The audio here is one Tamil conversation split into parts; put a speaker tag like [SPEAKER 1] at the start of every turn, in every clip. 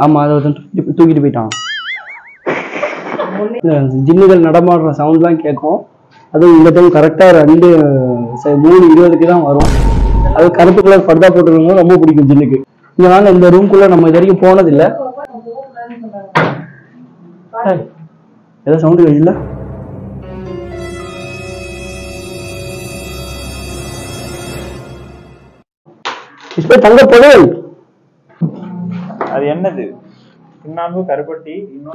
[SPEAKER 1] ஆமா அதை தூக்கிட்டு போயிட்டான். ஜின்னுகள் நடமாடுற சவுண்ட்லாம் கேட்கும். அதுவும் இந்த டைம் கரெக்டா 3:20 தான் வரும். அது கருப்பு கலர் பர்தா போட்டுருக்கவங்க ரொம்ப பிடிக்கும் ஜின்னுக்கு. இங்க வாங்க, இந்த ரூம்குள்ள நம்ம இது வரைக்கும் போனதில்லை. ஏதோ சவுண்டு கேட்கல. தங்க பொருள்
[SPEAKER 2] அது என்னது?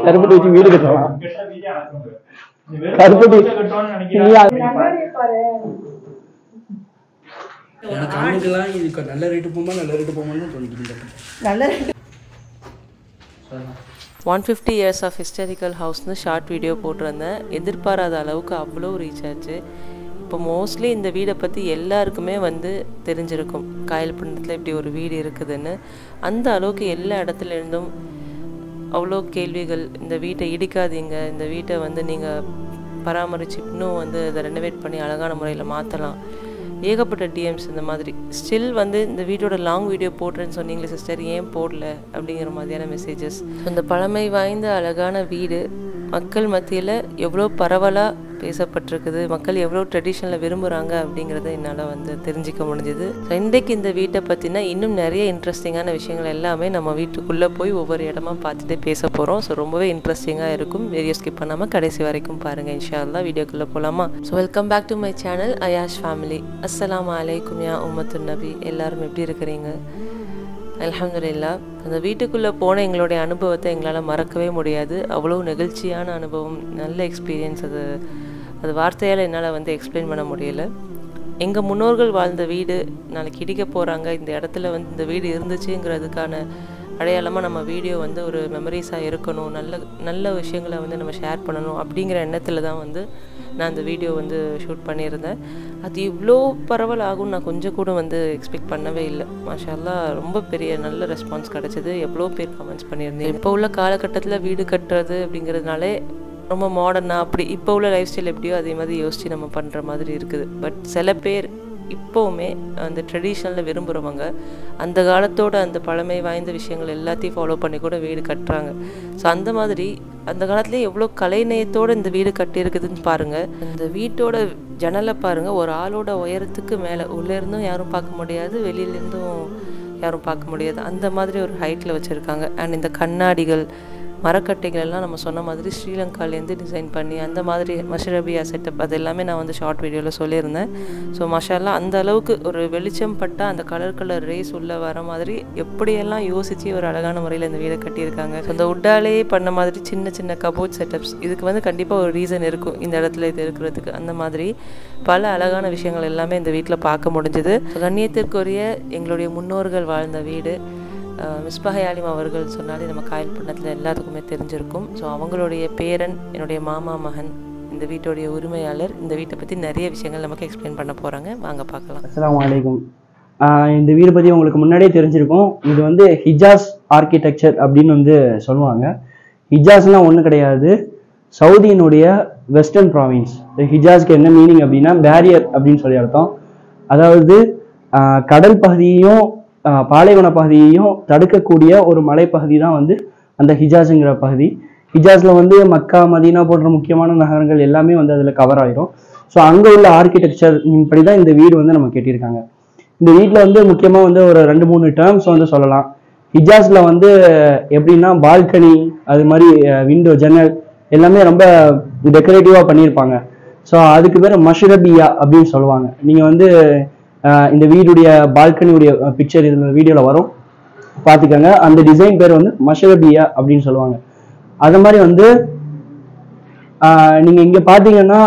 [SPEAKER 2] கருப்பட்டி
[SPEAKER 1] வச்சு வீடு கட்டலாம். கருப்பட்டி கண்ணுக்கெல்லாம் இதுக்கு நல்ல ரேட்டு போகுமான்னு சொல்லிட்டு
[SPEAKER 3] 150 years of historical ஹவுஸ்னு ஷார்ட் வீடியோ போட்டிருந்தேன். எதிர்பாராத அளவுக்கு அவ்வளோ ரீச் ஆச்சு. இப்போ மோஸ்ட்லி இந்த வீடை பற்றி எல்லாருக்குமே தெரிஞ்சிருக்கும், காயல்பட்டினத்தில் இப்படி ஒரு வீடு இருக்குதுன்னு. அந்த அளவுக்கு எல்லா இடத்துல இருந்தும் அவ்வளோ கேள்விகள். இந்த வீட்டை இடிக்காதீங்க, இந்த வீட்டை நீங்கள் பராமரித்து இன்னும் இதை ரெனோவேட் பண்ணி அழகான முறையில் மாற்றலாம், ஏகப்பட்ட டிஎம்ஸ் இந்த மாதிரி. ஸ்டில் இந்த வீட்டோட லாங் வீடியோ போடுறேன்னு சொன்னீங்களே சிஸ்டர், ஏன் போடல அப்படிங்கிற மாதிரியான மெசேஜஸ். இந்த பழமை வாய்ந்த அழகான வீடு மக்கள் மத்தியில் எவ்வளோ பரவலாக பேசப்பட்டிருக்குது, மக்கள் எவ்வளோ ட்ரெடிஷனில் விரும்புகிறாங்க அப்படிங்கிறத என்னால் தெரிஞ்சிக்க முடிஞ்சுது. இன்றைக்கு இந்த வீட்டை பற்றினா இன்னும் நிறைய இன்ட்ரெஸ்டிங்கான விஷயங்கள் எல்லாமே நம்ம வீட்டுக்குள்ளே போய் ஒவ்வொரு இடமா பார்த்துட்டு பேச போகிறோம். ஸோ ரொம்பவே இன்ட்ரெஸ்டிங்காக இருக்கும். வீடியோ ஸ்கிப் பண்ணாமல் கடைசி வரைக்கும் பாருங்கள். இன்ஷா அல்லாஹ் வீடியோக்குள்ளே போகலாமா? So welcome back to my channel Ayash family. அஸ்ஸலாமு அலைக்கும் யா உம்மத்துன் நபி. எல்லாரும் எப்படி இருக்கிறீங்க? அல்ஹம்துலில்லாஹ். அந்த வீட்டுக்குள்ளே போன எங்களுடைய அனுபவத்தை எங்களால் மறக்கவே முடியாது. அவ்வளோ நெகிழ்ச்சியான அனுபவம், நல்ல எக்ஸ்பீரியன்ஸ். அது வார்த்தையால் என்னால் எக்ஸ்பிளைன் பண்ண முடியல. எங்கள் முன்னோர்கள் வாழ்ந்த வீடு நாளைக்கு இடிக்க போகிறாங்க, இந்த இடத்துல இந்த வீடு இருந்துச்சுங்கிறதுக்கான அடையாளமாக நம்ம வீடியோ ஒரு மெமரிஸாக இருக்கணும், நல்ல விஷயங்களை நம்ம ஷேர் பண்ணணும் அப்படிங்கிற எண்ணத்தில் தான் நான் அந்த வீடியோ ஷூட் பண்ணியிருந்தேன். அது இவ்வளோ பரவல் ஆகும்னு நான் கொஞ்சம் கூட எக்ஸ்பெக்ட் பண்ணவே இல்லை. மாஷா அல்லாஹ் ரொம்ப பெரிய நல்ல ரெஸ்பான்ஸ் கிடச்சிது. எவ்வளோ பேர் கமெண்ட்ஸ் பண்ணியிருந்தேன். இப்போ உள்ள காலகட்டத்தில் வீடு கட்டுறது அப்படிங்கிறதுனாலே ரொம்ப மாடர்னாக அப்படி இப்போ உள்ள லைஃப் ஸ்டைல் எப்படியோ அதே மாதிரி யோசித்து நம்ம பண்ணுற மாதிரி இருக்குது. பட் சில பேர் இப்போவுமே அந்த ட்ரெடிஷ்னலில் விரும்புகிறவங்க அந்த காலத்தோட அந்த பழமை வாய்ந்த விஷயங்கள் எல்லாத்தையும் ஃபாலோ பண்ணி கூட வீடு கட்டுறாங்க. ஸோ அந்த மாதிரி அந்த காலத்துலேயே எவ்வளோ கலைநயத்தோடு இந்த வீடு கட்டியிருக்குதுன்னு பாருங்கள். அந்த வீட்டோட ஜன்னலை பாருங்கள், ஒரு ஆளோட உயரத்துக்கு மேலே, உள்ளேருந்தும் யாரும் பார்க்க முடியாது, வெளியிலேருந்தும் யாரும் பார்க்க முடியாது, அந்த மாதிரி ஒரு ஹைட்டில் வச்சுருக்காங்க. அண்ட் இந்த கண்ணாடிகள், மரக்கட்டைகள் எல்லாம் நம்ம சொன்ன மாதிரி ஸ்ரீலங்காலேருந்து டிசைன் பண்ணி அந்த மாதிரி மஷரபியா செட்டப் அது எல்லாமே நான் ஷார்ட் வீடியோவில் சொல்லியிருந்தேன். ஸோ மஷாலா அந்த அளவுக்கு ஒரு வெளிச்சம் பட்டால் அந்த கலர் ரேஸ் உள்ளே வர மாதிரி எப்படியெல்லாம் யோசித்து ஒரு அழகான முறையில் இந்த வீடை கட்டியிருக்காங்க. ஸோ அந்த உட்டாலேயே பண்ண மாதிரி சின்ன கபோர்ட் செட்டப்ஸ், இதுக்கு கண்டிப்பாக ஒரு ரீசன் இருக்கும் இந்த இடத்துல இது இருக்கிறதுக்கு. அந்த மாதிரி பல அழகான விஷயங்கள் எல்லாமே இந்த வீட்டில் பார்க்க முடிஞ்சுது. கண்ணியத்திற்குரிய எங்களுடைய முன்னோர்கள் வாழ்ந்த வீடு. மிஸ்பாஹ் ஆலிம் அவர்கள் சொன்னாலே நம்ம காயல்பட்டினத்தில் எல்லாத்துக்குமே தெரிஞ்சிருக்கும். ஸோ அவங்களுடைய பேரன், என்னுடைய மாமா மகன், இந்த வீட்டுடைய உரிமையாளர், இந்த வீட்டை பற்றி நிறைய விஷயங்கள் நமக்கு எக்ஸ்பிளைன் பண்ண போகிறாங்க. வாங்க பார்க்கலாம்.
[SPEAKER 1] அஸ்ஸலாமு அலைக்கும். இந்த வீடு பற்றி உங்களுக்கு முன்னாடியே தெரிஞ்சிருக்கும். இது ஹிஜாஸ் ஆர்கிடெக்சர் அப்படின்னு சொல்லுவாங்க. ஹிஜாஸ்லாம் ஒன்றும் கிடையாது, சவுதியினுடைய வெஸ்டர்ன் ப்ராவின்ஸ். ஹிஜாஸ்க்கு என்ன மீனிங் அப்படின்னா பேரியர் அப்படின்னு சொல்லி அர்த்தம். அதாவது கடல் பகுதியையும் பாலைவன பகுதியையும் தடுக்கக்கூடிய ஒரு மலைப்பகுதி தான் அந்த ஹிஜாஸுங்கிற பகுதி. ஹிஜாஸில் மக்கா, மதீனா போன்ற முக்கியமான நகரங்கள் எல்லாமே அதில் கவர் ஆயிரும். ஸோ அங்கே உள்ள ஆர்கிடெக்சர் இப்படி தான் இந்த வீடு நம்ம கட்டியிருக்காங்க. இந்த வீட்டில் முக்கியமாக ஒரு 2-3 டேர்ம்ஸ் சொல்லலாம். ஹிஜாஸில் எப்படின்னா பால்கனி, அது மாதிரி விண்டோ, ஜன்னல் எல்லாமே ரொம்ப டெக்கரேட்டிவாக பண்ணியிருப்பாங்க. ஸோ அதுக்கு பேர் மஷ்ரபியா அப்படின்னு சொல்லுவாங்க. நீங்கள் இந்த வீடுடைய பால்கனியுடைய பிக்சர் இந்த வீடியோவில் வரும், பார்த்துக்கோங்க. அந்த டிசைன் பேர் மஷ்ரபியா அப்படின்னு சொல்லுவாங்க. அது மாதிரி நீங்கள் இங்கே பார்த்தீங்கன்னா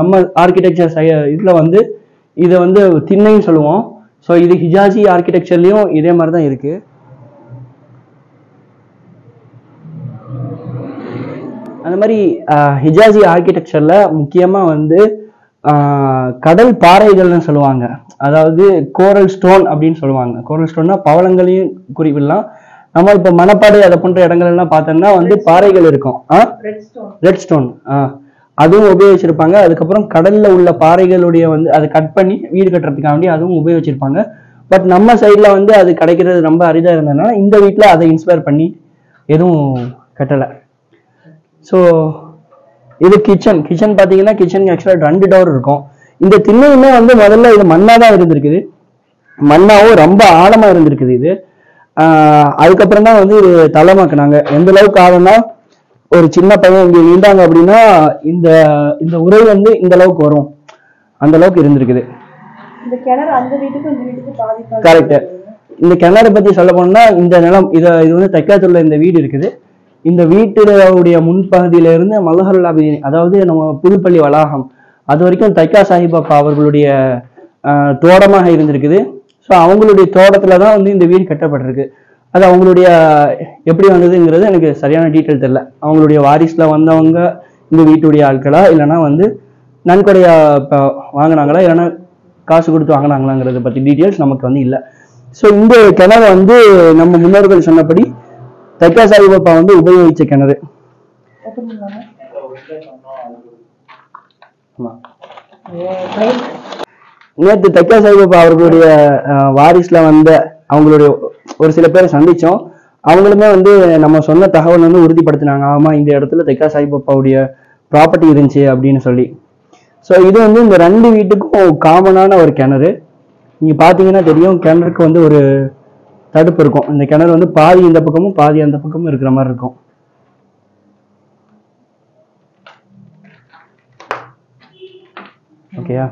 [SPEAKER 1] நம்ம ஆர்கிடெக்சர் இதில் இதை திண்ணைன்னு சொல்லுவோம். ஸோ இது ஹிஜாசி ஆர்கிடெக்சர்லேயும் இதே மாதிரி தான் இருக்குது. அந்த மாதிரி ஹிஜாசி ஆர்கிடெக்சர்ல முக்கியமாக கடல் பாறைகள்னு சொல்லுவாங்க. அதாவது கோரல் ஸ்டோன் அப்படின்னு சொல்லுவாங்க. கோரல் ஸ்டோன்னா பவளங்களையும் குறிப்பிடலாம். நம்ம இப்போ மணப்பாடு அதை போன்ற இடங்கள்லாம் பார்த்தோம்னா பாறைகள் இருக்கும். ரெட் ஸ்டோன் அதுவும் உபயோகிச்சிருப்பாங்க. அதுக்கப்புறம் கடல்ல உள்ள பாறைகளுடைய அதை கட் பண்ணி வீடு கட்டுறதுக்காக வேண்டி அதுவும் உபயோகிச்சிருப்பாங்க. பட் நம்ம சைடில் வந்து அது கிடைக்கிறது ரொம்ப அரிதாக இருந்ததுனால இந்த வீட்டில் அதை இன்ஸ்பயர் பண்ணி எதுவும் கட்டலை. ஸோ இது கிச்சன் பார்த்தீங்கன்னா கிச்சனுக்கு ஆக்சுவலாக 2 டோர் இருக்கும். இந்த திண்ணையுமே வந்து முதல்ல இது மண்ணாக தான் இருந்திருக்குது, மண்ணாவும் ரொம்ப ஆழமாக இருந்திருக்குது இது. அதுக்கப்புறம் தான் வந்து இது தளமாக்குனாங்க. எந்த அளவுக்கு ஆழம்னா ஒரு சின்ன பையன் இங்கே இருந்தாங்க அப்படின்னா இந்த இந்த உரை வந்து இந்த அளவுக்கு வரும், அந்த அளவுக்கு இருந்திருக்குது. கரெக்ட். இந்த கிணறு பத்தி சொல்ல போனா இந்த நிலம் இது வந்து தைக்காத்தூர்ல இந்த வீடு இருக்குது. இந்த வீட்டுடைய முன்பகுதியில இருந்து மலஹருல் ஆபிதீன், அதாவது நம்ம புதுப்பள்ளி வளாகம், அது வரைக்கும் தைக்கா சாஹிபாப்பா அவர்களுடைய தோட்டமாக இருந்திருக்குது. ஸோ அவங்களுடைய தோட்டத்துல தான் வந்து இந்த வீடு கட்டப்பட்டிருக்கு. அது அவங்களுடைய எப்படி வந்ததுங்கிறது எனக்கு சரியான டீட்டெயில் தெரியல. அவங்களுடைய வாரிசுல வந்தவங்க இந்த வீட்டுடைய ஆட்களா, இல்லைன்னா வந்து நன்கொடையா வாங்கினாங்களா, இல்லைன்னா காசு கொடுத்து வாங்கினாங்களாங்கிறத பத்தி டீட்டெயில்ஸ் நமக்கு வந்து இல்லை. ஸோ இந்த கிணறு வந்து நம்ம முன்னோர்கள் சொன்னபடி தைக்கா சாஹிபாப்பா வந்து உபயோகிச்ச கிணறு. நேற்று தைக்கா சாஹிபாப்பா அவர்களுடைய வாரிசுல வந்த அவங்களுடைய ஒரு சில பேரை சந்திச்சோம். அவங்களுமே வந்து நம்ம சொன்ன தகவல் வந்து உறுதிப்படுத்தினாங்க, ஆமா இந்த இடத்துல தைக்கா சாஹிபாப்பாவுடைய ப்ராப்பர்ட்டி இருந்துச்சு அப்படின்னு சொல்லி. ஸோ இது வந்து இந்த 2 வீட்டுக்கும் காமனான ஒரு கிணறு. நீங்க பாத்தீங்கன்னா தெரியும், கிணறுக்கு வந்து ஒரு தடுப்பு இருக்கும். இந்த கிணறு வந்து பாதி இந்த பக்கமும் பாதி அந்த பக்கமும் இருக்கிற மாதிரி இருக்கும். ஓகேயா?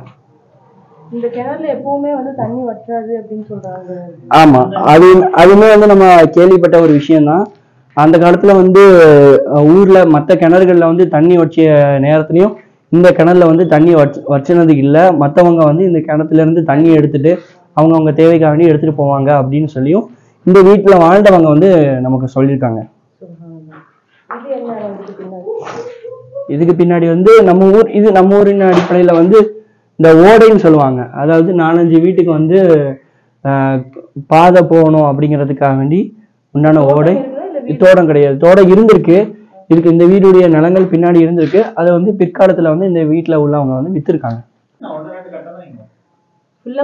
[SPEAKER 4] இந்த கிணறுல எப்பவுமே வந்து தண்ணி வற்றாது அப்படின்னு சொல்றாங்க.
[SPEAKER 1] ஆமா, அதுவுமே வந்து நம்ம கேள்விப்பட்ட ஒரு விஷயம் தான். அந்த காலத்துல வந்து ஊர்ல மற்ற கிணறுகள்ல வந்து தண்ணி வச்சிய நேரத்துலயும் இந்த கிணறுல வந்து தண்ணி வச்சினது இல்லை. மற்றவங்க வந்து இந்த கிணத்துல இருந்து தண்ணி எடுத்துட்டு அவங்க தேவைக்காக வேண்டி எடுத்துட்டு போவாங்க அப்படின்னு சொல்லியும் இந்த வீட்டுல வாழ்ந்தவங்க வந்து நமக்கு சொல்லியிருக்காங்க. இதுக்கு பின்னாடி வந்து நம்ம ஊரின் அடிப்படையில வந்து இந்த ஓடைன்னு சொல்லுவாங்க. அதாவது 4-5 வீட்டுக்கு வந்து பாதை போகணும் அப்படிங்கிறதுக்காக வேண்டி உண்டான ஓடை. தோட்டம் கிடையாது, தோட்டம் இருந்திருக்கு. இதுக்கு இந்த வீடுடைய நிலங்கள் பின்னாடி இருந்திருக்கு. அதை வந்து பிற்காலத்துல வந்து இந்த வீட்டுல உள்ளவங்க வந்து வித்திருக்காங்க.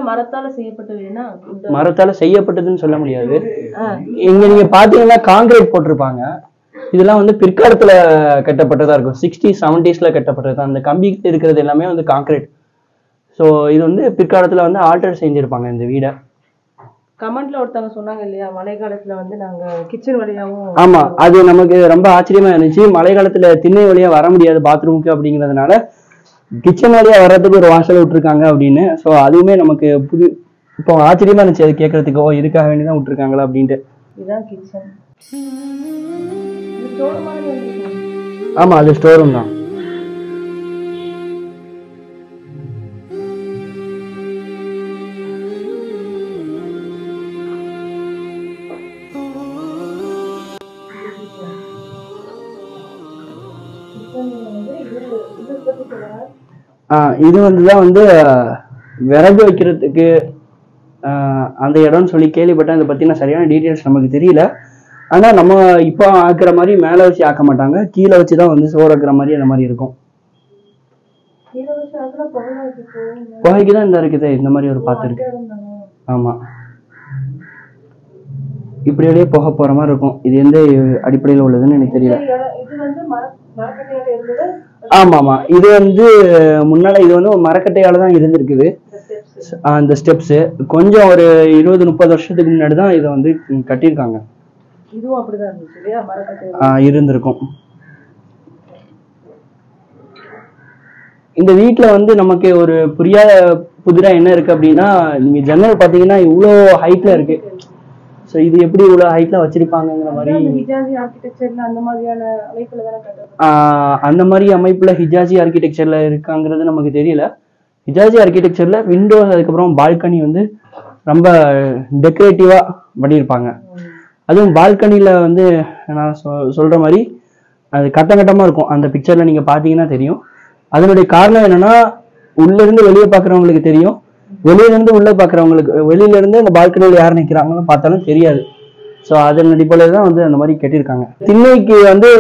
[SPEAKER 4] மரத்தால செய்யப்பட்டதுன்னா
[SPEAKER 1] மரத்தால செய்யப்பட்டதுன்னு சொல்ல முடியாது. இங்க நீங்க பாத்தீங்கன்னா காங்கிரீட் போட்டிருப்பாங்க. இதெல்லாம் வந்து பிற்காலத்துல கட்டப்பட்டதா இருக்கும். 60s 70sல கட்டப்பட்டது. அந்த கம்பி இருக்கிறது எல்லாமே வந்து காங்கிரீட். ஸோ இது வந்து பிற்காலத்துல வந்து ஆல்டர் செஞ்சிருப்பாங்க இந்த வீடை.
[SPEAKER 4] கமெண்ட்ல ஒருத்தவங்க சொன்னாங்க இல்லையா, மழை காலத்துல வந்து நாங்க கிச்சன் வழியாவும்.
[SPEAKER 1] ஆமா, அது நமக்கு ரொம்ப ஆச்சரியமா இருந்துச்சு. மழை காலத்துல திண்ணை வழியா வர முடியாது பாத்ரூமுக்கு அப்படிங்கிறதுனால கிச்சன் வழியா வர்றதுக்கு ஒரு வாசல் விட்டுருக்காங்க அப்படின்னு. ஸோ அதுவுமே நமக்கு இப்போ ஆச்சரியமா இருந்துச்சு அது கேட்கறதுக்கு. இதுக்காக வேண்டிதான் விட்டுருக்காங்களா அப்படின்ட்டு.
[SPEAKER 4] இதுதான் கிச்சன்.
[SPEAKER 1] ஆமா, அது ஸ்டோர் ரூம் தான். இது வந்துதான் வந்து விறகு வைக்கிறதுக்கு அந்த இடம்னு சொல்லி கேள்விப்பட்டேன். அதை பத்தின சரியான டீட்டெயில்ஸ் நமக்கு தெரியல. ஆனா நம்ம இப்போ ஆக்குற மாதிரி மேல வச்சு ஆக்க மாட்டாங்க, கீழே வச்சுதான் வந்து சோறு ஆக்குற மாதிரி அந்த மாதிரி இருக்கும். புகைக்குதான் இந்த இருக்குது இந்த மாதிரி ஒரு பாத்து இருக்கு. ஆமா, இப்படி அப்படியே புகை போற மாதிரி இருக்கும். இது எந்த அடிப்படையில் உள்ளதுன்னு எனக்கு தெரியல. ஆமா ஆமா, இது வந்து முன்னாடி இது வந்து மரக்கட்டையால தான் இருந்திருக்குது. அந்த ஸ்டெப்ஸ் கொஞ்சம் ஒரு 20-30 வருஷத்துக்கு முன்னாடி தான் இதை வந்து கட்டியிருக்காங்க.
[SPEAKER 4] இதுவும் அப்படிதான் இருந்துச்சு இல்லையா, மரக்கட்டை
[SPEAKER 1] இருந்திருக்கும். இந்த வீட்டுல வந்து நமக்கு ஒரு புரியாத புதிரா என்ன இருக்கு அப்படின்னா, நீங்க ஜன்னல் பாத்தீங்கன்னா இவ்வளோ ஹைட்ல இருக்கு. ஸோ இது எப்படி இவ்வளோ ஹைட்ல வச்சிருப்பாங்கிற மாதிரி. அந்த மாதிரி அமைப்புல ஹிஜாசி ஆர்கிடெக்சர்ல இருக்காங்கிறது நமக்கு தெரியல. ஹிஜாசி ஆர்கிடெக்சர்ல விண்டோஸ் அதுக்கப்புறம் பால்கனி வந்து ரொம்ப டெக்கரேட்டிவா பண்ணியிருப்பாங்க. அதுவும் பால்கனியில வந்து நான் சொல்ற மாதிரி அது கட்டமா இருக்கும். அந்த பிக்சர்ல நீங்க பாத்தீங்கன்னா தெரியும். அதனுடைய காரணம் என்னன்னா, உள்ள இருந்து வெளியே பாக்குறவங்களுக்கு தெரியும், வெளியில இருந்து உள்ள பாக்குறவங்களுக்கு வெளியில இருந்து அந்த பால்கனியில யார் நிக்கிறாங்கன்னு பார்த்தாலும் தெரியாது. ஸோ அதன் அடிப்படையில தான் வந்து அந்த மாதிரி கட்டியிருக்காங்க. திண்ணைக்கு வந்து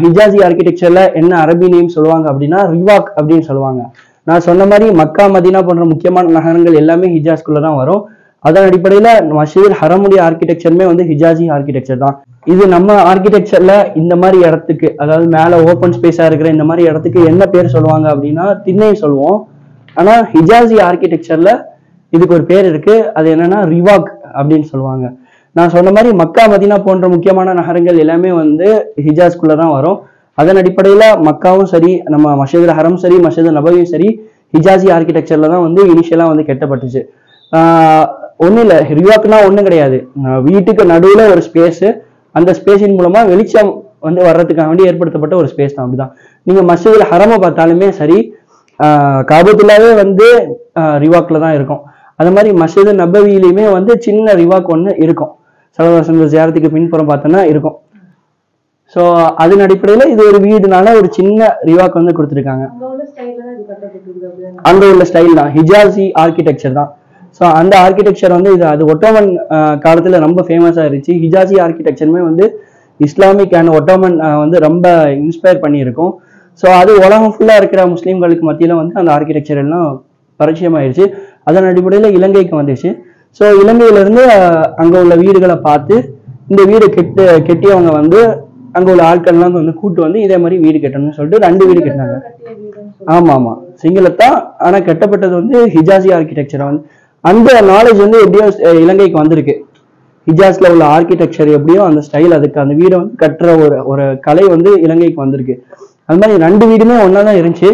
[SPEAKER 1] ஹிஜாசி ஆர்கிடெக்சர்ல என்ன அரபி நேம் சொல்லுவாங்க அப்படின்னா ரிவாக் அப்படின்னு சொல்லுவாங்க. நான் சொன்ன மாதிரி மக்கா மதீனா போன்ற முக்கியமான நகரங்கள் எல்லாமே ஹிஜாஸ்குள்ள தான் வரும். அதன் அடிப்படையில் மஸ்ஜிதுல் ஹரமுடைய ஆர்கிடெக்சருமே வந்து ஹிஜாசி ஆர்கிடெக்சர் தான். இது நம்ம ஆர்கிடெக்சர்ல இந்த மாதிரி இடத்துக்கு, அதாவது மேலே ஓப்பன் ஸ்பேஸா இருக்கிற இந்த மாதிரி இடத்துக்கு என்ன பேர் சொல்லுவாங்க அப்படின்னா திண்ணை சொல்லுவோம். ஆனா ஹிஜாசி ஆர்கிடெக்சர்ல இதுக்கு ஒரு பேர் இருக்கு. அது என்னன்னா ரிவாக் அப்படின்னு சொல்லுவாங்க. நான் சொன்ன மாதிரி மக்கா மதீனா போன்ற முக்கியமான நகரங்கள் எல்லாமே வந்து ஹிஜாஸ்குள்ள தான் வரும். அதன் அடிப்படையில மக்காவும் சரி, நம்ம மஸ்ஜிதுல் ஹரம் சரி, மஸ்ஜிதுல் நபவியும் சரி, ஹிஜாசி ஆர்கிடெக்சர்ல தான் வந்து இனிஷியலா வந்து கட்டப்பட்டுச்சு. ஒன்றும் இல்லை, ரிவாக்னா ஒன்றும் கிடையாது. வீட்டுக்கு நடுவில் ஒரு ஸ்பேஸு, அந்த ஸ்பேஸின் மூலமா வெளிச்சம் வந்து வர்றதுக்காக வேண்டி ஏற்படுத்தப்பட்ட ஒரு ஸ்பேஸ் தான். அப்படிதான் நீங்க மஸ்ஜிதுல் ஹரமை பார்த்தாலுமே சரி, காபத்துல்லாவே வந்து ரிவாக்ல தான் இருக்கும். அது மாதிரி மஸ்ஜிதுல் நபவியிலையுமே வந்து சின்ன ரிவாக் ஒன்று இருக்கும். சலவாசன் ஜியாரத்துக்கு பின்புறம் பார்த்தோன்னா இருக்கும். ஸோ அதன் அடிப்படையில் இது ஒரு வீடுனால ஒரு சின்ன ரிவாக் வந்து கொடுத்துருக்காங்க. அங்க உள்ள ஸ்டைல் தான் ஹிஜாசி ஆர்கிடெக்சர் தான். ஸோ அந்த ஆர்கிடெக்சர் வந்து இது அது ஒட்டோமன் காலத்துல ரொம்ப ஃபேமஸா இருந்துச்சு. ஹிஜாசி ஆர்கிடெக்சருமே வந்து இஸ்லாமிக் அண்ட் ஒட்டோமன் வந்து ரொம்ப இன்ஸ்பயர் பண்ணியிருக்கும். ஸோ அது உலகம் ஃபுல்லா இருக்கிற முஸ்லீம்களுக்கு மத்தியில வந்து அந்த ஆர்கிடெக்சர் எல்லாம் பரிச்சயமாயிருச்சு. அதன் அடிப்படையில் இலங்கைக்கு வந்துச்சு. ஸோ இலங்கையிலிருந்து அங்க உள்ள வீடுகளை பார்த்து இந்த வீடு கெட்டியவங்க வந்து அங்க உள்ள ஆட்கள்லாம் வந்து கூட்டு வந்து இதே மாதிரி வீடு கட்டணும்னு சொல்லிட்டு 2 வீடு கட்டினாங்க. ஆமா சிங்களத்தான். ஆனா கட்டப்பட்டது வந்து ஹிஜாசி ஆர்கிடெக்சர். வந்து அந்த நாலேஜ் வந்து எப்படியோ இலங்கைக்கு வந்திருக்கு. ஹிஜாஸ்ல உள்ள ஆர்கிடெக்சர் எப்படியோ அந்த ஸ்டைல், அதுக்கு அந்த வீடை வந்து கட்டுற ஒரு கலை வந்து இலங்கைக்கு வந்திருக்கு. அது மாதிரி 2 வீடுமே ஒன்னா தான் இருந்துச்சு.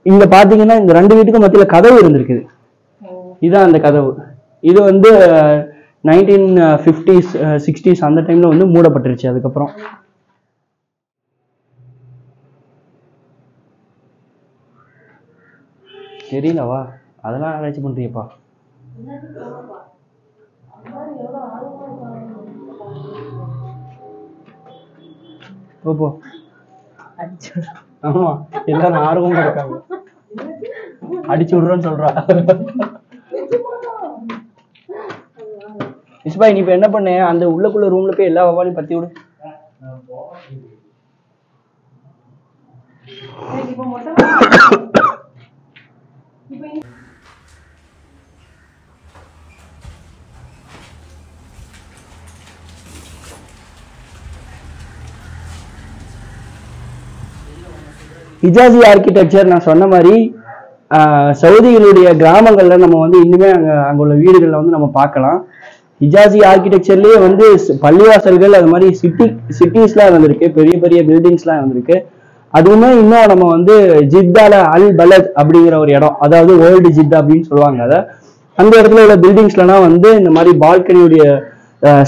[SPEAKER 1] இங்க பாத்தீங்கன்னா இந்த 2 வீட்டுக்கும் மத்தியில கதவு இருந்திருக்குது. இதுதான் அந்த கதவு. இது வந்து 1950s 60s அந்த டைம்ல வந்து மூடப்பட்டுருச்சு. அதுக்கப்புறம் தெரியலவா, அதெல்லாம் ஆராய்ச்சி பண்றியப்பா. போ ஆமா, எல்லாரும் ஆர்வம் இருக்காங்க. அடிச்சு விடுறோன்னு சொல்றா. இஸ்பாய், நீ இப்ப என்ன பண்ண, அந்த உள்ளக்குள்ள ரூம்ல போய் எல்லா வவாலையும் பத்தி விடு. ஹிஜாசி ஆர்கிடெக்சர் நான் சொன்ன மாதிரி சவுதிகளுடைய கிராமங்கள்ல நம்ம வந்து இன்னுமே அங்க உள்ள வீடுகள்ல வந்து நம்ம பார்க்கலாம். ஹிஜாசி ஆர்கிடெக்சர்லயே வந்து பள்ளிவாசல்கள் அது மாதிரி சிட்டிஸ்லாம் இருந்திருக்கு, பெரிய பெரிய பில்டிங்ஸ்லாம் இருந்திருக்கு. அதுவுமே இன்னும் நம்ம வந்து ஜித்தால அல் பலத் அப்படிங்கிற ஒரு இடம், அதாவது ஓல்டு ஜித்தா அப்படின்னு சொல்லுவாங்க. அதை அந்த இடத்துல உள்ள பில்டிங்ஸ்லாம் வந்து இந்த மாதிரி பால்கனியுடைய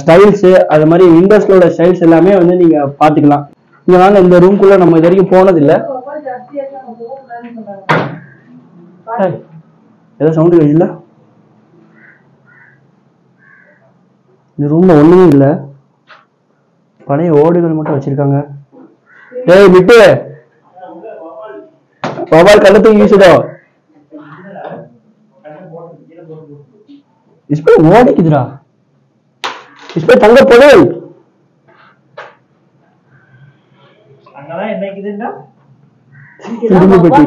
[SPEAKER 1] ஸ்டைல்ஸ், அது மாதிரி விண்டோஸ்லோட ஸ்டைல்ஸ் எல்லாமே வந்து நீங்க பாத்துக்கலாம். இங்க வாங்க, இந்த ரூம்குள்ள நம்ம இது வரைக்கும் போனதில்லை. ஏதோ சவுண்ட் கேட்கல. இந்த ரூம்ல ஒண்ணுமே இல்ல, பழைய ஓடுகள் மட்டும் வச்சிருக்காங்க. டேய் விட்டு மொபைல் கழுத்து வீசுதோ. இஸ்பே ஓடிக்குதுடா. இஸ்பே தங்க பொருள்
[SPEAKER 2] அங்கதான் என்ன இருக்குதுன்னா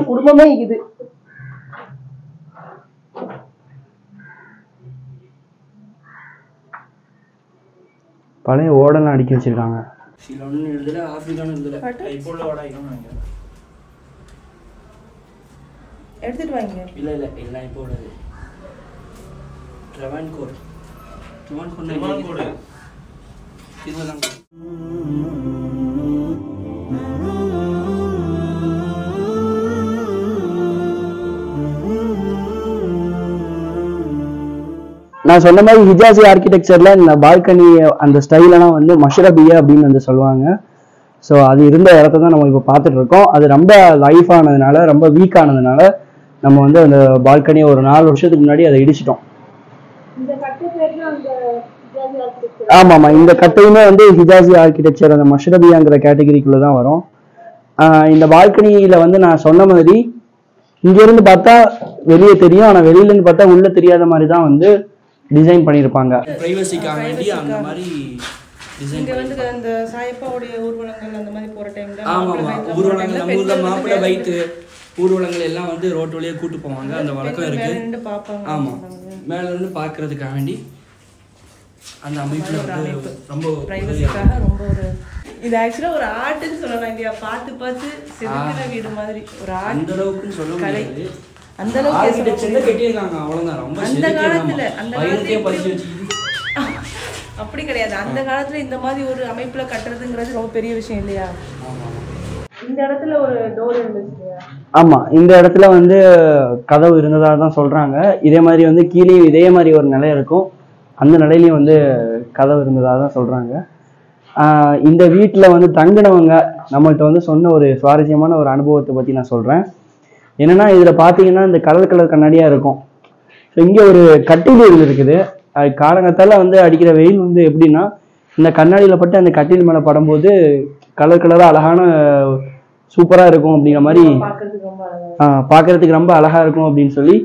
[SPEAKER 4] குடும்பமே இருக்குது.
[SPEAKER 1] பழைய ஓடெல்லாம் அடிக்க வச்சிருக்காங்க.
[SPEAKER 4] எடுத்துட்டு வாங்க.
[SPEAKER 1] இல்ல இல்ல எல்லாம் இப்போ உள்ளது. ட்ரவான்கோர் இதுதான். நான் சொன்ன மாதிரி ஹிஜாசி ஆர்கிடெக்சர்ல இந்த பால்கனி அந்த ஸ்டைலெல்லாம் வந்து மஷ்ரபியா அப்படின்னு வந்து சொல்லுவாங்க. ஸோ அது இருந்த இடத்த தான் நம்ம இப்போ பார்த்துட்டு இருக்கோம். அது ரொம்ப லைஃப் ஆனதுனால, ரொம்ப வீக் ஆனதுனால நம்ம வந்து அந்த பால்கனியை ஒரு 4 வருஷத்துக்கு முன்னாடி அதை இடிச்சிட்டோம். ஆமாம், இந்த கட்டையுமே வந்து ஹிஜாசி ஆர்கிடெக்சர் அந்த மஷ்ரபியாங்கிற கேட்டகரிக்குள்ள தான் வரும். இந்த பால்கனியில வந்து நான் சொன்ன மாதிரி இங்க இருந்து பார்த்தா வெளியே தெரியும், ஆனா வெளியில இருந்து பார்த்தா உள்ள தெரியாத மாதிரி தான் வந்து டிசைன் பண்ணியிருப்பாங்க. பிரைவசிக்காக வேண்டி அந்த மாதிரி டிசைன்.
[SPEAKER 4] இங்க வந்து அந்த சாயப்பாவுடைய ஊர்வலங்கள் அந்த மாதிரி போற டைம்ல
[SPEAKER 1] ஊர்வலங்கள் நம்ம ஊர்ல மாப்பிள்ளை பைத்து ஊர்வலங்கள் எல்லாம் வந்து ரோட்டு வழியே கூட்டு போவாங்க. அந்த வழக்கம் இருக்கு. ஆமா, மேலே இருந்து பார்க்கறதுக்காக வேண்டி அந்த அமைப்பில் வந்து ரொம்ப
[SPEAKER 4] பிரைவசிக்காக ரொம்ப ஒரு இது ஆக்சுவலாக ஒரு ஆர்ட்னு சொல்லலாம் இல்லையா, பார்த்து பார்த்து செதுக்கின வீடு மாதிரி ஒரு ஆர்ட்.
[SPEAKER 1] அந்த அளவுக்குன்னு சொல்ல முடியாது,
[SPEAKER 4] அந்த அளவுக்கு
[SPEAKER 1] கட்டியிருக்காங்க அவ்வளோதான். ரொம்ப
[SPEAKER 4] அந்த காலத்துல
[SPEAKER 1] பையனுக்கே படிச்சு வச்சுக்கிட்டு
[SPEAKER 4] அப்படி கிடையாது. அந்த காலத்துல இந்த மாதிரி ஒரு அமைப்புல கட்டுறதுங்கிறது ரொம்ப பெரிய விஷயம் இல்லையா. இந்த இடத்துல ஒரு டோர் இருந்துச்சு இல்லையா?
[SPEAKER 1] ஆமா, இந்த இடத்துல வந்து கதவு இருந்ததா தான் சொல்றாங்க. இதே மாதிரி வந்து கீழே இதே மாதிரி ஒரு நிலை இருக்கும், அந்த நிலையிலையும் வந்து கதவு இருந்ததா தான் சொல்றாங்க. இந்த வீட்டில் வந்து தங்கினவங்க நம்மள்கிட்ட வந்து சொன்ன ஒரு சுவாரஸ்யமான ஒரு அனுபவத்தை பற்றி நான் சொல்கிறேன். என்னென்னா இதில் பார்த்தீங்கன்னா இந்த கலர் கலர் கண்ணாடியாக இருக்கும். ஸோ இங்கே ஒரு கட்டில் இருக்குது. அது காலங்கத்தால் வந்து அடிக்கிற வெயில் வந்து எப்படின்னா இந்த கண்ணாடியில் பட்டு அந்த கட்டில் மேலே படும்போது கலர் கலராக அழகான சூப்பராக இருக்கும் அப்படிங்கிற மாதிரி பார்க்கறதுக்கு ரொம்ப அழகாக இருக்கும் அப்படின்னு சொல்லி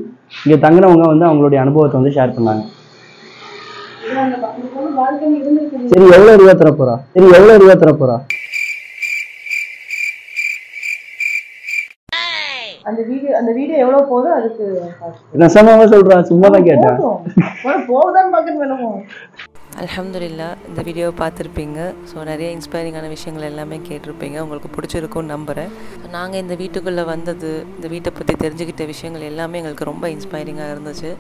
[SPEAKER 1] இங்கே தங்கினவங்க வந்து அவங்களுடைய அனுபவத்தை வந்து ஷேர் பண்ணாங்க. சரி, எவ்வளவு ரூபா தரப்போறா?
[SPEAKER 4] அந்த வீடியோ எவ்வளவு போதும் அதுக்கு
[SPEAKER 1] நெசமாவே சொல்றா, சும்மா தான் கேட்டேன்.
[SPEAKER 4] போகுதான்னு பார்க்கணும் வேணுமோ.
[SPEAKER 3] அல்ஹம்துலில்லா, இந்த வீடியோவை பார்த்துருப்பீங்க. ஸோ நிறைய இன்ஸ்பைரிங்கான விஷயங்கள் எல்லாமே கேட்டிருப்பீங்க. உங்களுக்கு பிடிச்சிருக்கும்னு நம்புகிறேன். நாங்கள் இந்த வீட்டுக்குள்ளே வந்தது, இந்த வீட்டை பற்றி தெரிஞ்சுக்கிட்ட விஷயங்கள் எல்லாமே எங்களுக்கு ரொம்ப இன்ஸ்பைரிங்காக இருந்துச்சு.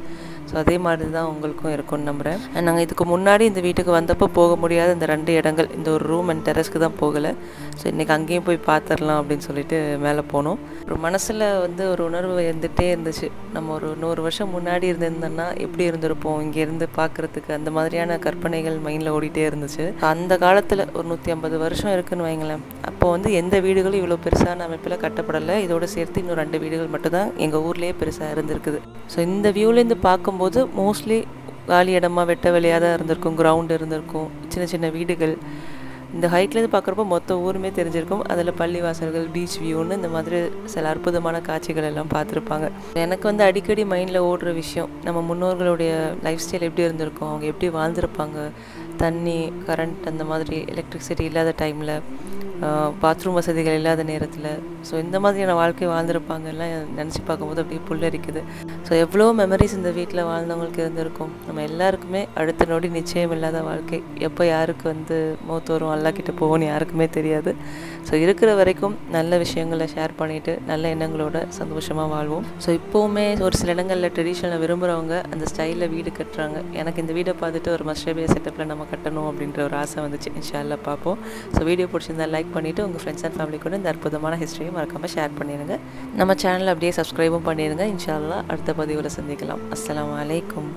[SPEAKER 3] ஸோ அதே மாதிரி தான் உங்களுக்கும் இருக்கும்னு நம்புகிறேன். நாங்கள் இதுக்கு முன்னாடி இந்த வீட்டுக்கு வந்தப்போ போக முடியாத இந்த 2 இடங்கள், இந்த ஒரு ரூம் அண்ட் டெரஸ்க்கு தான் போகலை. ஸோ இன்றைக்கி அங்கேயும் போய் பார்த்துடலாம் அப்படின்னு சொல்லிட்டு மேலே போனோம். ஒரு மனசில் வந்து ஒரு உணர்வு இருந்துகிட்டே இருந்துச்சு. நம்ம ஒரு 100 வருஷம் முன்னாடி இருந்திருந்தோன்னா எப்படி இருந்திருப்போம், இங்கேருந்து பார்க்குறதுக்கு அந்த மாதிரியான கற்பனைகள் மைண்டில் ஓடிட்டே இருந்துச்சு. அந்த காலத்தில் ஒரு 150 வருஷம் இருக்குதுன்னு வைங்களேன். அப்போ வந்து எந்த வீடுகளும் இவ்வளோ பெருசான அமைப்பில் கட்டப்படலை. இதோடு சேர்த்து இன்னும் 2 வீடுகள் மட்டும்தான் எங்கள் ஊர்லேயே பெருசாக இருந்திருக்குது. ஸோ இந்த வியூலேருந்து பார்க்கும்போது மோஸ்ட்லி காலி இடமா வெட்ட வெளியாக தான் இருந்திருக்கும், கிரவுண்டு இருந்திருக்கும், சின்ன சின்ன வீடுகள். இந்த ஹைட்லேருந்து பார்க்குறப்போ மொத்த ஊருமே தெரிஞ்சிருக்கும். அதில் பள்ளிவாசல்கள், பீச் வியூன்னு இந்த மாதிரி சில அற்புதமான காட்சிகள் எல்லாம் பார்த்துருப்பாங்க. எனக்கு வந்து அடிக்கடி மைண்டில் ஓடுற விஷயம், நம்ம முன்னோர்களுடைய லைஃப் ஸ்டைல் எப்படி இருந்திருக்கும், அவங்க எப்படி வாழ்ந்துருப்பாங்க, தண்ணி, கரண்ட், அந்த மாதிரி எலக்ட்ரிசிட்டி இல்லாத டைமில், பாத்ரூம் வசதிகள் இல்லாத நேரத்தில். ஸோ இந்த மாதிரியான வாழ்க்கை வாழ்ந்துருப்பாங்கலாம் நினச்சி பார்க்கும்போது அப்படியே புல்லரிக்குது. ஸோ எவ்வளோ மெமரிஸ் இந்த வீட்டில் வாழ்ந்தவங்களுக்கு இருந்திருக்கும். நம்ம எல்லாருக்குமே அடுத்த நொடி நிச்சயம் இல்லாத வாழ்க்கை. எப்போ யாருக்கு வந்து மௌத்து வரும், அல்லா கிட்ட போவோன்னு யாருக்குமே தெரியாது. ஸோ இருக்கிற வரைக்கும் நல்ல விஷயங்களை ஷேர் பண்ணிவிட்டு நல்ல எண்ணங்களோட சந்தோஷமாக வாழ்வோம். ஸோ இப்போவுமே ஒரு சில இடங்களில் ட்ரெடிஷனலை விரும்புகிறவங்க அந்த ஸ்டைலில் வீடு கட்டுறாங்க. எனக்கு இந்த வீடை பார்த்துட்டு ஒரு மஸ்டபியா செட்டப்பில் நம்ம கட்டணும் அப்படின்ற ஒரு ஆசை வந்துச்சு. இன்ஷா அல்லாஹ் பார்ப்போம். ஸோ வீடியோ பிடிச்சிருந்தா லைக் பண்ணிவிட்டு உங்கள் ஃப்ரெண்ட்ஸ் அண்ட் ஃபேமிலி கூட இந்த அற்புதமான ஹிஸ்ட்ரியை மறக்காமல் ஷேர் பண்ணிடுங்க. நம்ம சேனலை அப்படியே சப்ஸ்கிரைபும் பண்ணிடுங்க. இன்ஷா அல்லாஹ் அடுத்த பதிவில் சந்திக்கலாம். அஸ்ஸலாமு அலைக்கும்.